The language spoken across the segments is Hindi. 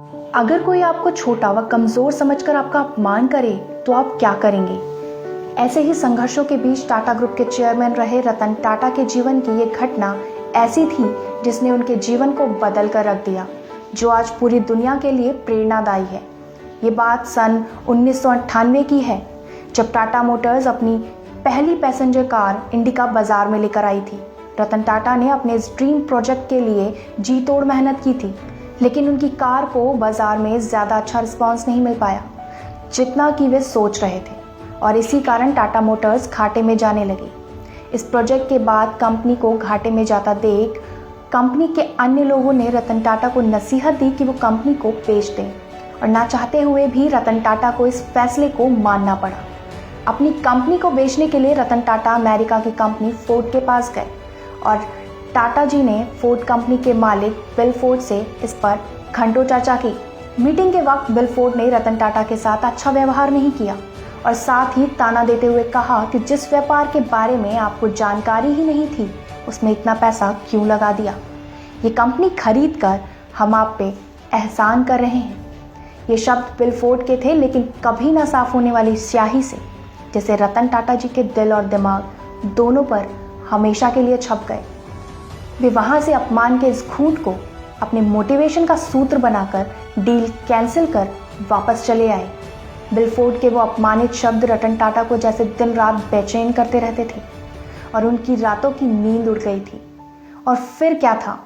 अगर कोई आपको छोटा व कमज़ोर समझकर आपका अपमान करे तो आप क्या करेंगे? ऐसे ही संघर्षों के बीच टाटा ग्रुप के चेयरमैन रहे रतन टाटा के जीवन की ये घटना ऐसी थी जिसने उनके जीवन को बदल कर रख दिया, जो आज पूरी दुनिया के लिए प्रेरणादायी है। ये बात सन 1998 की है, जब टाटा मोटर्स अपनी पहली पैसेंजर कार इंडिका बाजार में लेकर आई थी। रतन टाटा ने अपने इस ड्रीम प्रोजेक्ट के लिए जी तोड़ मेहनत की थी, लेकिन उनकी कार को बाजार में ज़्यादा अच्छा रिस्पांस नहीं मिल पाया जितना कि वे सोच रहे थे, और इसी कारण टाटा मोटर्स घाटे में जाने लगी। इस प्रोजेक्ट के बाद कंपनी को घाटे में जाता देख कंपनी के अन्य लोगों ने रतन टाटा को नसीहत दी कि वो कंपनी को बेच दें, और ना चाहते हुए भी रतन टाटा को इस फैसले को मानना पड़ा। अपनी कंपनी को बेचने के लिए रतन टाटा अमेरिका की कंपनी फोर्ड के पास गए और टाटा जी ने फोर्ड कंपनी के मालिक बिल फोर्ड से इस पर घंटों चर्चा की। मीटिंग के वक्त बिल फोर्ड ने रतन टाटा के साथ अच्छा व्यवहार नहीं किया और साथ ही ताना देते हुए कहा कि जिस व्यापार के बारे में आपको जानकारी ही नहीं थी उसमें इतना पैसा क्यों लगा दिया। ये कंपनी खरीद कर हम आप पे एहसान कर रहे हैं। ये शब्द बिल फोर्ड के थे, लेकिन कभी ना साफ होने वाली स्याही से जैसे रतन टाटा जी के दिल और दिमाग दोनों पर हमेशा के लिए छप गए। वे वहां से अपमान के इस घूंट को अपने मोटिवेशन का सूत्र बनाकर डील कैंसिल कर वापस चले आए। बिल फोर्ड के वो अपमानित शब्द रतन टाटा को जैसे दिन रात बेचैन करते रहते थे और उनकी रातों की नींद उड़ गई थी। और फिर क्या था,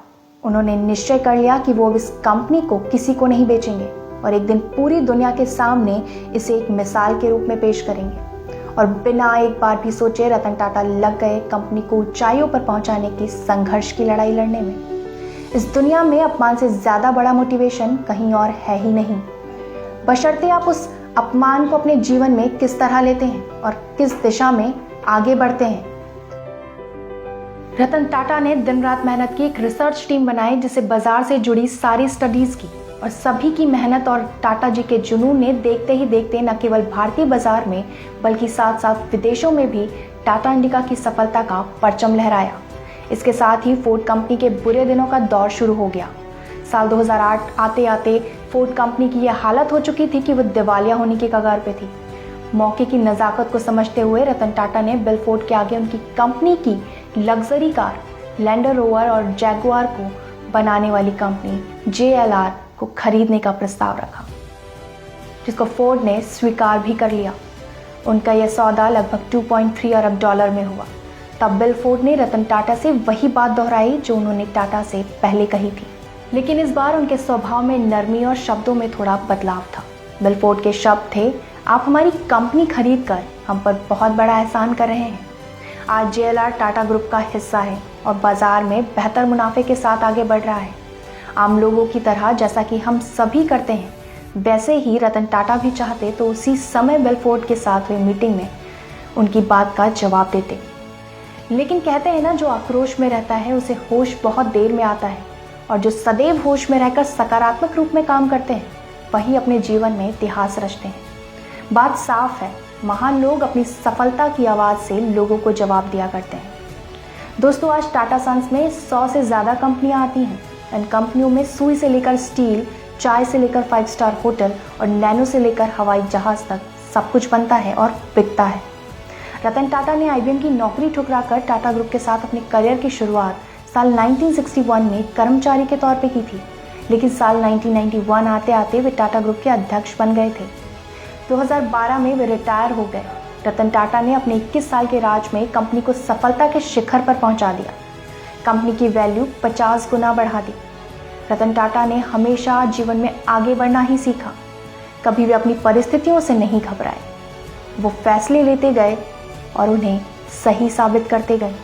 उन्होंने निश्चय कर लिया कि वो इस कंपनी को किसी को नहीं बेचेंगे और एक दिन पूरी दुनिया के सामने इसे एक मिसाल के रूप में पेश करेंगे। और बिना एक बार भी सोचे रतन टाटा लग गए कंपनी को ऊंचाइयों पर पहुंचाने की संघर्ष की लड़ाई लड़ने में। इस दुनिया में अपमान से ज्यादा बड़ा मोटिवेशन कहीं और है ही नहीं, बशर्ते आप उस अपमान को अपने जीवन में किस तरह लेते हैं और किस दिशा में आगे बढ़ते हैं। रतन टाटा ने दिन रात मेहनत की एक रिसर्च टीम बनाई जिसे बाजार से जुड़ी सारी स्टडीज की, और सभी की मेहनत और टाटा जी के जुनून ने देखते ही देखते न केवल भारतीय बाजार में बल्कि साथ साथ विदेशों में भी टाटा इंडिका की सफलता का परचम लहराया। इसके साथ ही फोर्ड कंपनी के बुरे दिनों का दौर शुरू हो गया। साल 2008 आते आते फोर्ड कंपनी की यह हालत हो चुकी थी कि वह दिवालिया होने की कगार पे थी। मौके की नज़ाकत को समझते हुए रतन टाटा ने बिल फोर्ड के आगे उनकी कंपनी की लग्जरी कार लैंड रोवर और जैगुआर को बनाने वाली कंपनी JLR को खरीदने का प्रस्ताव रखा, जिसको फोर्ड ने स्वीकार भी कर लिया। उनका यह सौदा लगभग 2.3 अरब डॉलर में हुआ। तब बिल फोर्ड ने रतन टाटा से वही बात दोहराई जो उन्होंने टाटा से पहले कही थी, लेकिन इस बार उनके स्वभाव में नरमी और शब्दों में थोड़ा बदलाव था। बिल फोर्ड के शब्द थे, आप हमारी कंपनी खरीद कर हम पर बहुत बड़ा एहसान कर रहे हैं। आज JLR टाटा ग्रुप का हिस्सा है और बाजार में बेहतर मुनाफे के साथ आगे बढ़ रहा है। आम लोगों की तरह जैसा कि हम सभी करते हैं, वैसे ही रतन टाटा भी चाहते तो उसी समय बिल फोर्ड के साथ हुई मीटिंग में उनकी बात का जवाब देते। लेकिन कहते हैं ना, जो आक्रोश में रहता है उसे होश बहुत देर में आता है, और जो सदैव होश में रहकर सकारात्मक रूप में काम करते हैं वही अपने जीवन में इतिहास रचते हैं। बात साफ है, महान लोग अपनी सफलता की आवाज़ से लोगों को जवाब दिया करते हैं। दोस्तों, आज टाटा सन्स में 100 से ज़्यादा कंपनियां आती हैं। इन कंपनियों में सुई से लेकर स्टील, चाय से लेकर 5 स्टार होटल और नैनो से लेकर हवाई जहाज तक सब कुछ बनता है और बिकता है। रतन टाटा ने IBM की नौकरी ठुकराकर टाटा ग्रुप के साथ अपने करियर की शुरुआत साल 1961 में कर्मचारी के तौर पे की थी, लेकिन साल 1991 आते आते वे टाटा ग्रुप के अध्यक्ष बन गए थे। 2012 में वे रिटायर हो गए। रतन टाटा ने अपने 21 साल के राज में कंपनी को सफलता के शिखर पर पहुंचा दिया। कंपनी की वैल्यू 50 गुना बढ़ा दी। रतन टाटा ने हमेशा जीवन में आगे बढ़ना ही सीखा। कभी वे अपनी परिस्थितियों से नहीं घबराए। वो फैसले लेते गए और उन्हें सही साबित करते गए।